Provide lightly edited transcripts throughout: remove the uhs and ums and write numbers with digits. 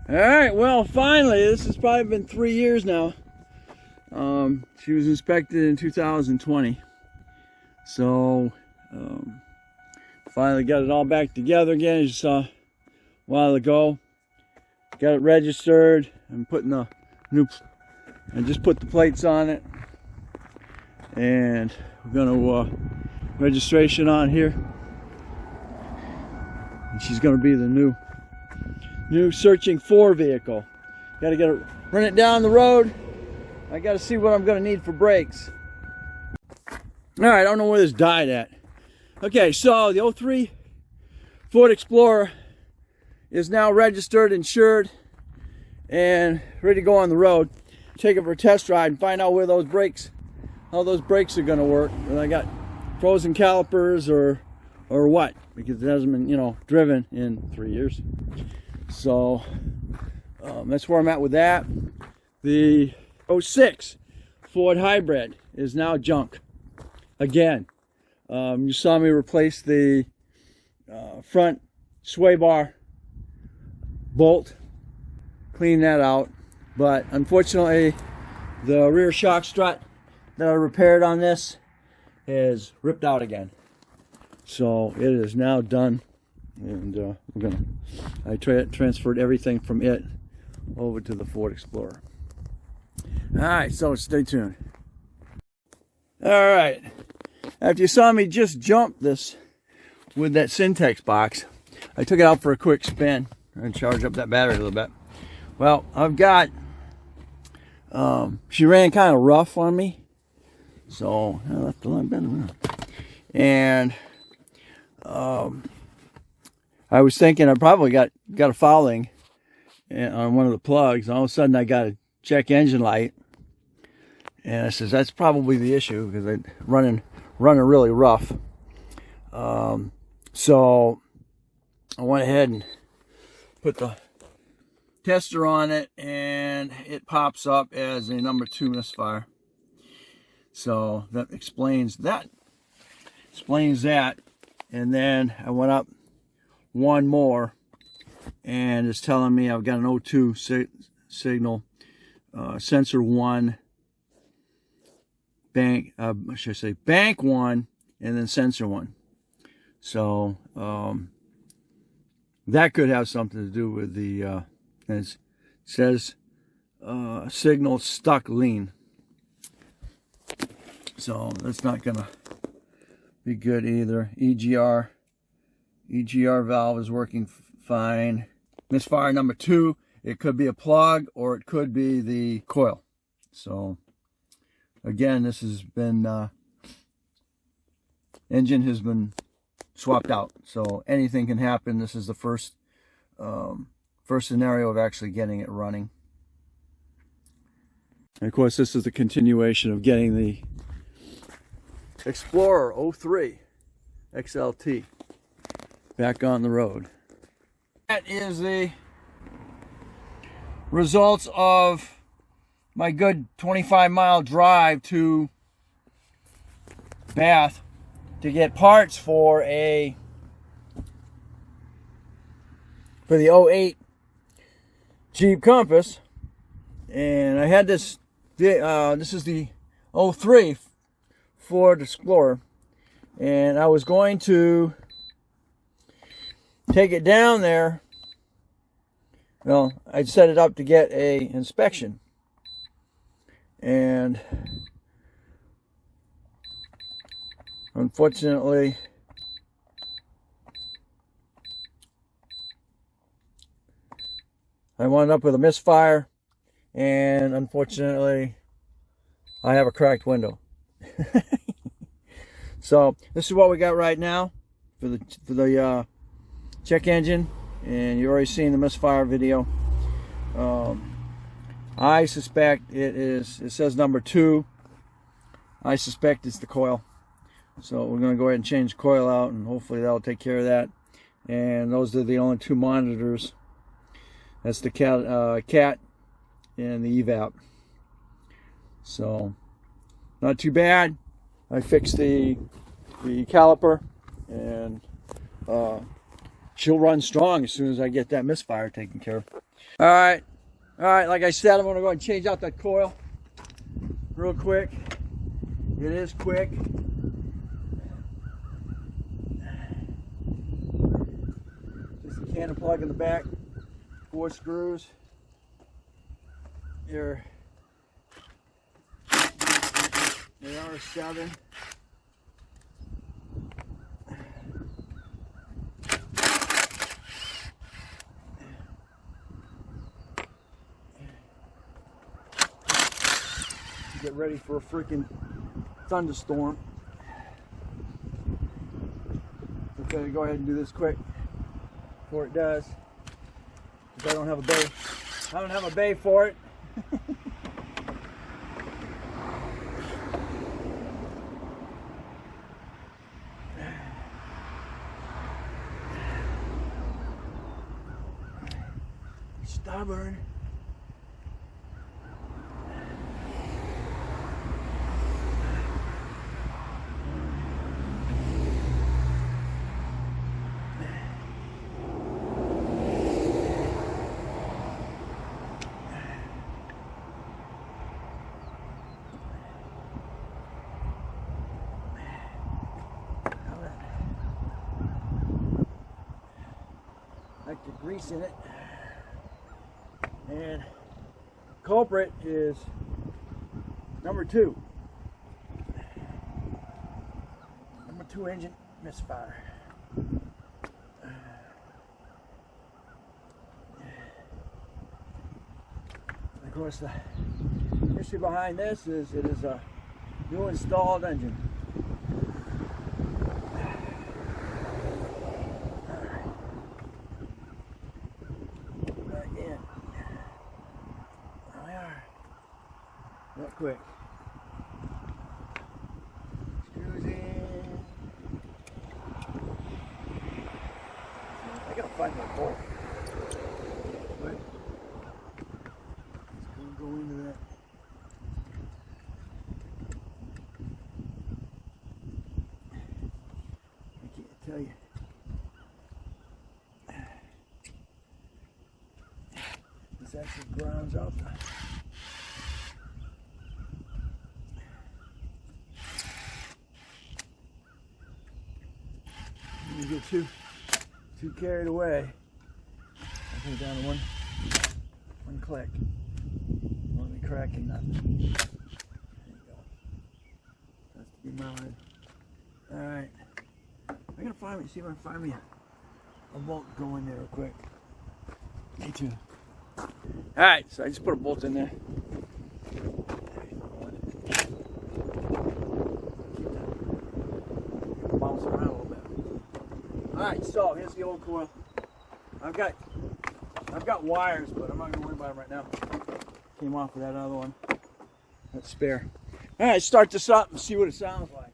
All right, well, finally, this has probably been 3 years now. She was inspected in 2020. So, finally got it all back together again, as you saw a while ago. Got it registered. I'm putting the new, I just put the plates on it. And we're gonna, registration on here. And she's gonna be the new searching for vehicle. Gotta get it, run it down the road. I gotta see what I'm gonna need for brakes. Alright, I don't know where this died at. Okay, so the 03 Ford Explorer is now registered, insured, and ready to go on the road. Take it for a test ride and find out where those brakes, how those brakes are gonna work. Whether I got frozen calipers or what, because it hasn't been, driven in 3 years. So that's where I'm at with that. The 06 Ford Hybrid is now junk again. You saw me replace the front sway bar bolt, clean that out, but unfortunately the rear shock strut that I repaired on this is ripped out again. So it is now done, and I transferred everything from it over to the Ford Explorer. Alright, so stay tuned. Alright, after you saw me just jump this with that Syntex box, I took it out for a quick spin and charge up that battery a little bit. Well, I've got, she ran kind of rough on me, so I left the line bend. And I was thinking I probably got a fouling on one of the plugs, and all of a sudden I got a check engine light, and I says that's probably the issue, because I'm running really rough. So I went ahead and put the tester on it, and it pops up as a number 2 misfire. So that explains that. And then I went up one more, and it's telling me I've got an O2 signal, sensor 1, bank, bank 1, and then sensor 1. So that could have something to do with the, it says signal stuck lean. So that's not gonna be good either. EGR valve is working fine. Misfire number 2, it could be a plug or it could be the coil. So again, this has been engine has been swapped out, so anything can happen. This is the first scenario of actually getting it running. And of course, this is the continuation of getting the Explorer 03 XLT back on the road. That is the results of my good 25-mile drive to Bath to get parts for the 08 Jeep Compass. And I had this, this is the 03 Ford Explorer, and I was going to take it down there. Well, I'd set it up to get a inspection, and unfortunately I wound up with a misfire, and unfortunately I have a cracked window. So this is what we got right now for the check engine, and you've already seen the misfire video. I suspect it says number 2. I suspect it's the coil, so we're going to go ahead and change the coil out, and hopefully that'll take care of that. And those are the only 2 monitors. That's the cat and the evap. So not too bad. I fixed the caliper, and she'll run strong as soon as I get that misfire taken care of. All right, like I said, I'm going to go and change out that coil real quick. It is quick. Just a cannon plug in the back, 4 screws. There are 7. Get ready for a freaking thunderstorm. Okay, go ahead and do this quick before it does. Because I don't have a bay. I don't have a bay for it. Stubborn. Like the grease in it. And culprit is number 2. Number 2 engine misfire. Of course, the issue behind this is it is a new installed engine. Real quick. Screws in. I gotta find my bolt. But it's gonna go into that. I can't tell you. This actually grounds out the you get too carried away. I put it down to one click. Won't be cracking nothing. There you go. That's to be mounted. Alright. I'm gonna see if I can find me a bolt go in there real quick. Me too. Alright, so I just put a bolt in there. Bounce around a little bit. Alright, so here's the old coil. I've got wires, but I'm not gonna worry about them right now. Came off with that other one. That's spare. Alright, start this up and see what it sounds like.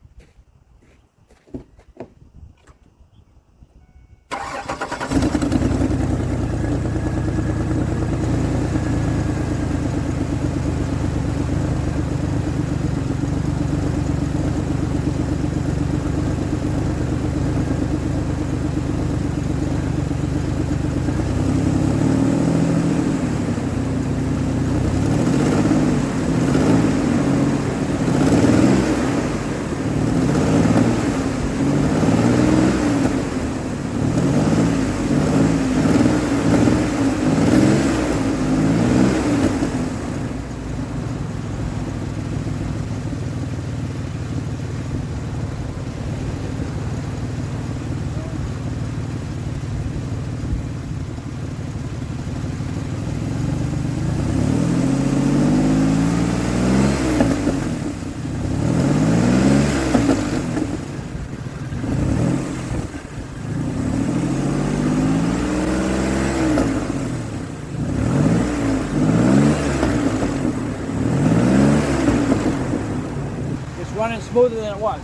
Running smoother than it was.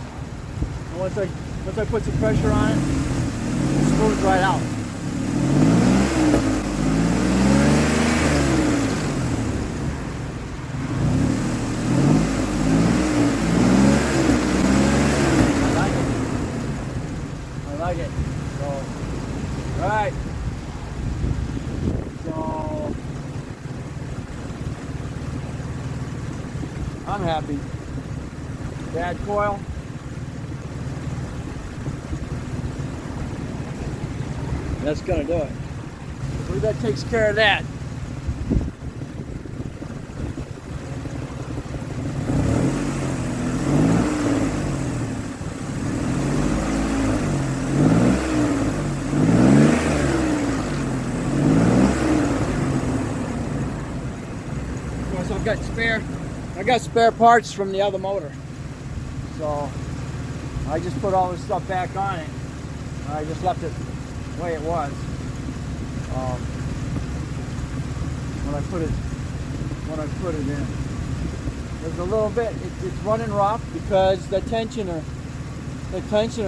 And once I put some pressure on it, it smooths right out. I like it. So, all right. So I'm happy. Bad coil. That's gonna do it. I believe that takes care of that. So I got spare parts from the other motor. So I just put all this stuff back on it. I just left it the way it was. When I put it in. There's a little bit, it's running rough because the tensioner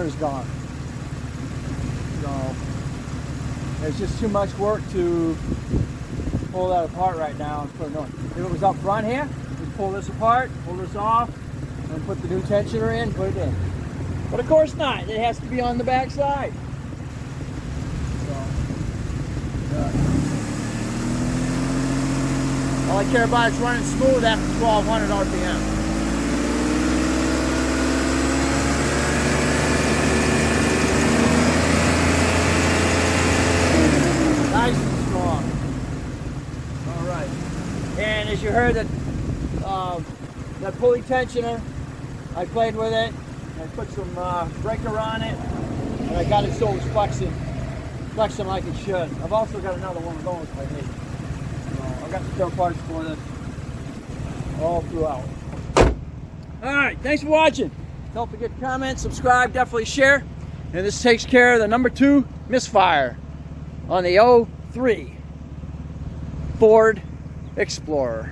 is gone. So there's just too much work to pull that apart right now and put it on. If it was up front here, just pull this apart, pull this off, and put the new tensioner in, put it in. But of course not, it has to be on the back side. So, all I care about is running smooth after 1200 RPM. Nice and strong. All right. And as you heard, that pulley tensioner, I played with it. I put some breaker on it, and I got it so it was flexing like it should. I've also got another one of those I need. So I've got spare parts for this all throughout. All right, thanks for watching. Don't forget to comment, subscribe, definitely share. And this takes care of the number 2 Misfire on the 03 Ford Explorer.